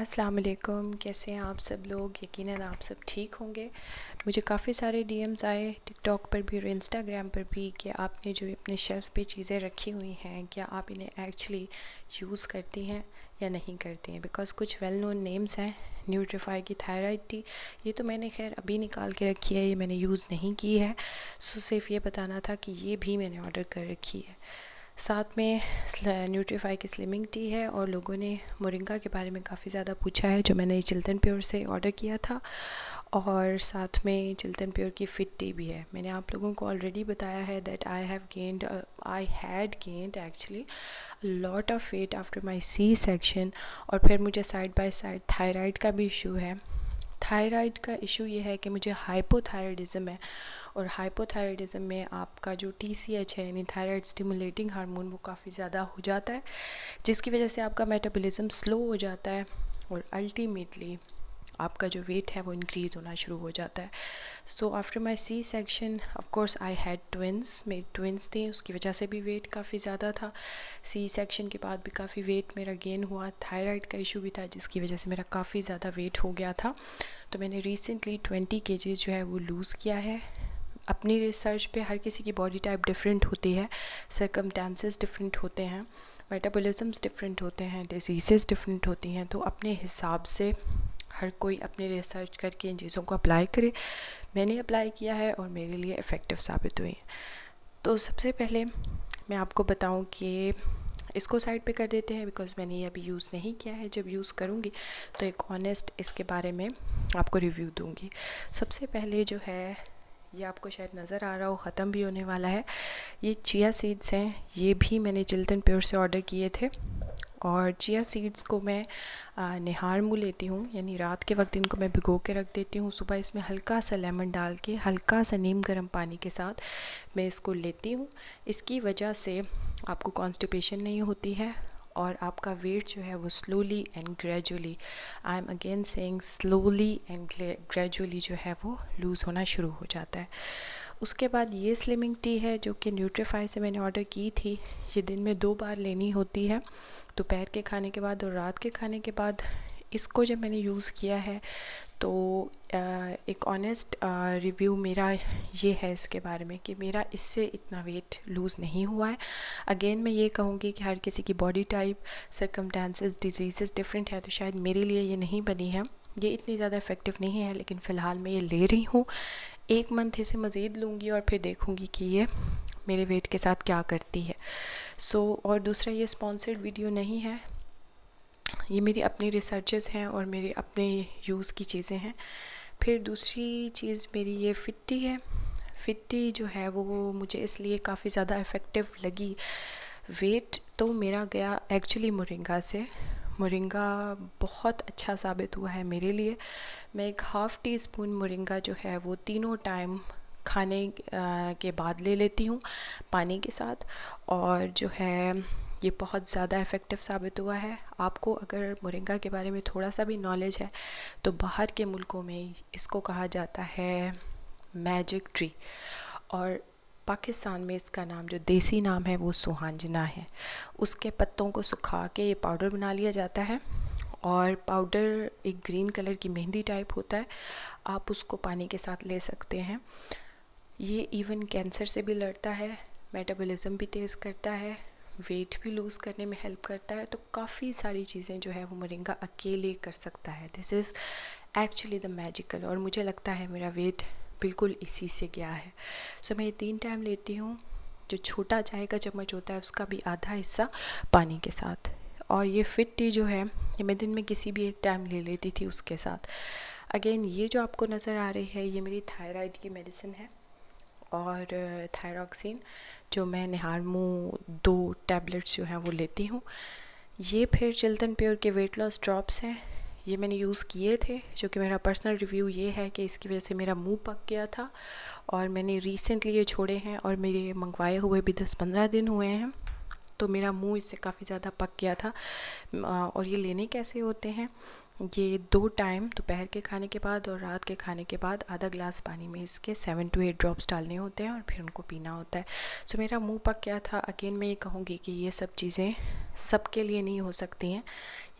अस्सलाम वालेकुम। कैसे हैं आप सब लोग? यकीनन आप सब ठीक होंगे। मुझे काफ़ी सारे डीएम्स आए टिकटॉक पर भी और इंस्टाग्राम पर भी कि आपने जो अपने शेल्फ़ पे चीज़ें रखी हुई हैं क्या आप इन्हें एक्चुअली यूज़ करती हैं या नहीं करती हैं। बिकॉज़ कुछ वेल नोन नेम्स हैं, न्यूट्रीफाई की थायराइड टी, ये तो मैंने खैर अभी निकाल के रखी है, ये मैंने यूज़ नहीं की है। सो सिर्फ ये बताना था कि ये भी मैंने ऑर्डर कर रखी है। साथ में न्यूट्रीफाई की स्लिमिंग टी है और लोगों ने मोरिंगा के बारे में काफ़ी ज़्यादा पूछा है, जो मैंने चिल्तन प्योर से ऑर्डर किया था। और साथ में चिल्तन प्योर की फिट टी भी है। मैंने आप लोगों को ऑलरेडी बताया है that I had gained actually lot of weight after my C section. और फिर मुझे साइड बाय साइड थायराइड का भी इशू है। थायराइड का इशू ये है कि मुझे हाइपोथायराइडिज्म है और हाइपोथायराइडिज्म में आपका जो TCH है यानी थायराइड स्टिमुलेटिंग हार्मोन वो काफ़ी ज़्यादा हो जाता है, जिसकी वजह से आपका मेटाबॉलिज्म स्लो हो जाता है और अल्टीमेटली आपका जो वेट है वो इंक्रीज़ होना शुरू हो जाता है। So after my C section of course I had twins, मेरे ट्विंस थे, उसकी वजह से भी वेट काफ़ी ज़्यादा था। सी सेक्शन के बाद भी काफ़ी वेट मेरा गेन हुआ। थायराइड का इशू भी था जिसकी वजह से मेरा काफ़ी ज़्यादा वेट हो गया था। तो मैंने रिसेंटली 20 kg जो है वो लूज़ किया है। अपनी रिसर्च पे हर किसी की बॉडी टाइप डिफरेंट होती है, सर्कमस्टेंसेस डिफरेंट होते हैं, मेटाबॉलिज्म्स डिफरेंट होते हैं, डिजीज़ेस डिफरेंट होती हैं। तो अपने हिसाब से हर कोई अपने रिसर्च करके इन चीज़ों को अप्लाई करे। मैंने अप्लाई किया है और मेरे लिए इफ़ेक्टिव साबित हुई है। तो सबसे पहले मैं आपको बताऊं कि इसको साइड पे कर देते हैं बिकॉज़ मैंने ये अभी यूज़ नहीं किया है। जब यूज़ करूँगी तो एक ऑनेस्ट इसके बारे में आपको रिव्यू दूँगी। सबसे पहले जो है ये आपको शायद नज़र आ रहा हो, ख़त्म भी होने वाला है। ये चिया सीड्स हैं, ये भी मैंने चिल्तन प्योर से ऑर्डर किए थे। और चिया सीड्स को मैं निहार मुँह लेती हूँ, यानी रात के वक्त इनको मैं भिगो के रख देती हूँ। सुबह इसमें हल्का सा लेमन डाल के हल्का सा नीम गर्म पानी के साथ मैं इसको लेती हूँ। इसकी वजह से आपको कॉन्स्टिपेशन नहीं होती है और आपका वेट जो है वो slowly and gradually, I am again saying slowly and gradually जो है वो लूज़ होना शुरू हो जाता है। उसके बाद ये स्लिमिंग टी है जो कि न्यूट्रीफाई से मैंने ऑर्डर की थी। ये दिन में 2 बार लेनी होती है, दोपहर के खाने के बाद और रात के खाने के बाद। इसको जब मैंने यूज़ किया है तो एक ऑनेस्ट रिव्यू मेरा ये है इसके बारे में कि मेरा इससे इतना वेट लूज़ नहीं हुआ है। अगेन मैं ये कहूँगी कि हर किसी की body type, circumstances, diseases different है, तो शायद मेरे लिए ये नहीं बनी है, ये इतनी ज़्यादा इफ़ेक्टिव नहीं है। लेकिन फ़िलहाल मैं ये ले रही हूँ, 1 मंथ इसे मज़ीद लूँगी और फिर देखूँगी कि ये मेरे वेट के साथ क्या करती है। और दूसरा, ये स्पॉन्सर्ड वीडियो नहीं है, ये मेरी अपनी रिसर्चेस हैं और मेरे अपने यूज़ की चीज़ें हैं। फिर दूसरी चीज़ मेरी ये फिट्टी है। फिट्टी जो है वो मुझे इसलिए काफ़ी ज़्यादा इफ़ेक्टिव लगी। वेट तो मेरा गया एक्चुअली मोरिंगा से। मोरिंगा बहुत अच्छा साबित हुआ है मेरे लिए। मैं एक हाफ़ टी स्पून मोरिंगा जो है वो तीनों टाइम खाने के बाद ले लेती हूँ पानी के साथ, और जो है ये बहुत ज़्यादा इफ़ेक्टिव साबित हुआ है। आपको अगर मोरिंगा के बारे में थोड़ा सा भी नॉलेज है तो बाहर के मुल्कों में इसको कहा जाता है मैजिक ट्री, और पाकिस्तान में इसका नाम, जो देसी नाम है, वो सुहांजना है। उसके पत्तों को सुखा के ये पाउडर बना लिया जाता है और पाउडर एक ग्रीन कलर की मेहंदी टाइप होता है। आप उसको पानी के साथ ले सकते हैं। ये इवन कैंसर से भी लड़ता है, मेटाबॉलिज्म भी तेज़ करता है, वेट भी लूज़ करने में हेल्प करता है। तो काफ़ी सारी चीज़ें जो है वो मोरिंगा अकेले कर सकता है। This is actually the magical, और मुझे लगता है मेरा वेट बिल्कुल इसी से गया है। सो मैं ये 3 टाइम लेती हूँ। जो छोटा चाय का चम्मच होता है उसका भी आधा हिस्सा पानी के साथ। और ये फिट टी जो है ये मैं दिन में किसी भी एक टाइम ले लेती थी उसके साथ। अगेन ये जो आपको नज़र आ रही है ये मेरी थायराइड की मेडिसिन है और थायरॉक्सिन, जो मैं निहारमू 2 टैबलेट्स जो हैं वो लेती हूँ। ये फिर चिल्तन प्योर के वेट लॉस ड्रॉप्स हैं, ये मैंने यूज़ किए थे। जो कि मेरा पर्सनल रिव्यू ये है कि इसकी वजह से मेरा मुंह पक गया था और मैंने रिसेंटली ये छोड़े हैं और मेरे मंगवाए हुए भी 10-15 दिन हुए हैं। तो मेरा मुंह इससे काफ़ी ज़्यादा पक गया था। और ये लेने कैसे होते हैं, ये 2 टाइम दोपहर के खाने के बाद और रात के खाने के बाद आधा ग्लास पानी में इसके 7 to 8 ड्रॉप्स डालने होते हैं और फिर उनको पीना होता है। सो मेरा मुंह पक गया था। अगेन मैं ये कहूँगी कि ये सब चीज़ें सबके लिए नहीं हो सकती हैं।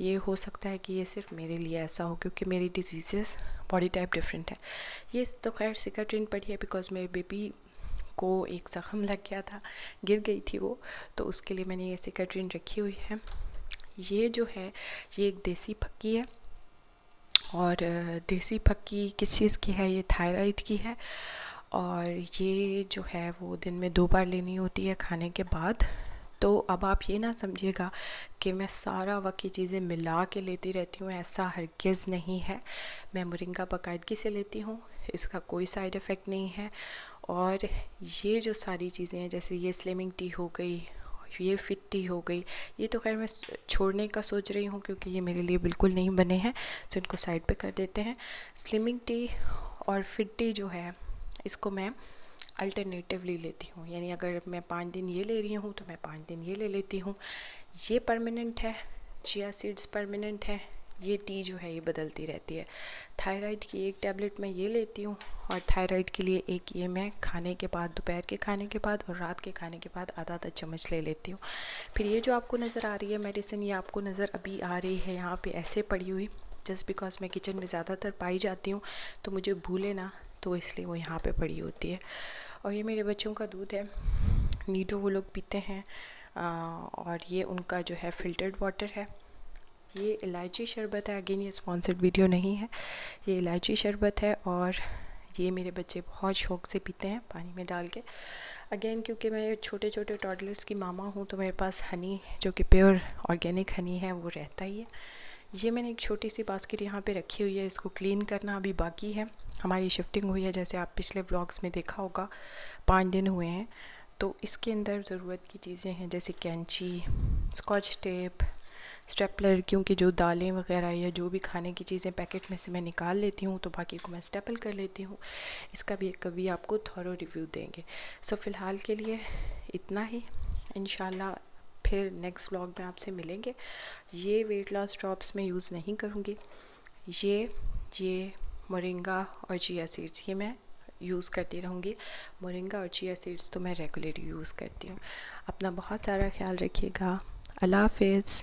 ये हो सकता है कि ये सिर्फ मेरे लिए ऐसा हो, क्योंकि मेरी डिजीज़ेस बॉडी टाइप डिफरेंट है। ये तो खैर सिकाट्रिन पड़ी है बिकॉज़ मेरे बेबी को एक ज़ख़म लग गया था, गिर गई थी वो, तो उसके लिए मैंने ये सिकाट्रिन रखी हुई है। ये जो है ये एक देसी फक्की है, और देसी फक्की किस चीज़ की है, ये थायराइड की है। और ये जो है वो दिन में 2 बार लेनी होती है खाने के बाद। तो अब आप ये ना समझिएगा कि मैं सारा वक्त ये चीज़ें मिला के लेती रहती हूँ, ऐसा हरगिज़ नहीं है। मैं मोरिंगा बाकायदगी से लेती हूँ, इसका कोई साइड इफ़ेक्ट नहीं है। और ये जो सारी चीज़ें हैं, जैसे ये स्लिमिंग टी हो गई, ये फिट टी हो गई, ये तो खैर मैं छोड़ने का सोच रही हूँ क्योंकि ये मेरे लिए बिल्कुल नहीं बने हैं, तो इनको साइड पे कर देते हैं। स्लिमिंग टी और फिट टी जो है इसको मैं अल्टरनेटिवली लेती हूँ, यानी अगर मैं 5 दिन ये ले रही हूँ तो मैं 5 दिन ये ले लेती हूँ। ये परमानेंट है, चिया सीड्स परमानेंट है, ये टी जो है ये बदलती रहती है। थायराइड की एक टैबलेट मैं ये लेती हूँ, और थायराइड के लिए एक ये मैं खाने के बाद, दोपहर के खाने के बाद और रात के खाने के बाद आधा चम्मच ले लेती हूँ। फिर ये जो आपको नज़र आ रही है मेडिसिन, ये आपको नज़र अभी आ रही है यहाँ पे ऐसे पड़ी हुई, जस्ट बिकॉज मैं किचन में ज़्यादातर पाई जाती हूँ तो मुझे भूले ना, तो इसलिए वो यहाँ पे पड़ी होती है। और ये मेरे बच्चों का दूध है, नीडो वो लोग पीते हैं। और ये उनका जो है फ़िल्टर्ड वाटर है। ये इलायची शरबत है, अगेन ये स्पॉन्सर्ड वीडियो नहीं है, ये इलायची शरबत है और ये मेरे बच्चे बहुत शौक़ से पीते हैं पानी में डाल के। अगेन क्योंकि मैं छोटे छोटे टॉडलर्स की मामा हूँ तो मेरे पास हनी जो कि प्योर ऑर्गेनिक हनी है वो रहता ही है। ये मैंने एक छोटी सी बास्केट यहाँ पे रखी हुई है, इसको क्लीन करना अभी बाकी है। हमारी शिफ्टिंग हुई है, जैसे आप पिछले ब्लॉग्स में देखा होगा, 5 दिन हुए हैं। तो इसके अंदर ज़रूरत की चीज़ें हैं जैसे कैंची, स्कॉच टेप, स्टेपलर, क्योंकि जो दालें वगैरह या जो भी खाने की चीज़ें पैकेट में से मैं निकाल लेती हूँ तो बाकी को मैं स्टेपल कर लेती हूँ। इसका भी कभी आपको थॉरो रिव्यू देंगे। सो फ़िलहाल के लिए इतना ही, इंशाल्लाह फिर नेक्स्ट व्लॉग में आपसे मिलेंगे। ये वेट लॉस ड्रॉप्स मैं यूज़ नहीं करूँगी, ये मोरिंगा और चिया सीड्स ये मैं यूज़ करती रहूँगी। मोरिंगा और चिया सीड्स तो मैं रेगुलरली यूज़ करती हूँ। अपना बहुत सारा ख्याल रखिएगा। अल्लाह हाफ़िज़।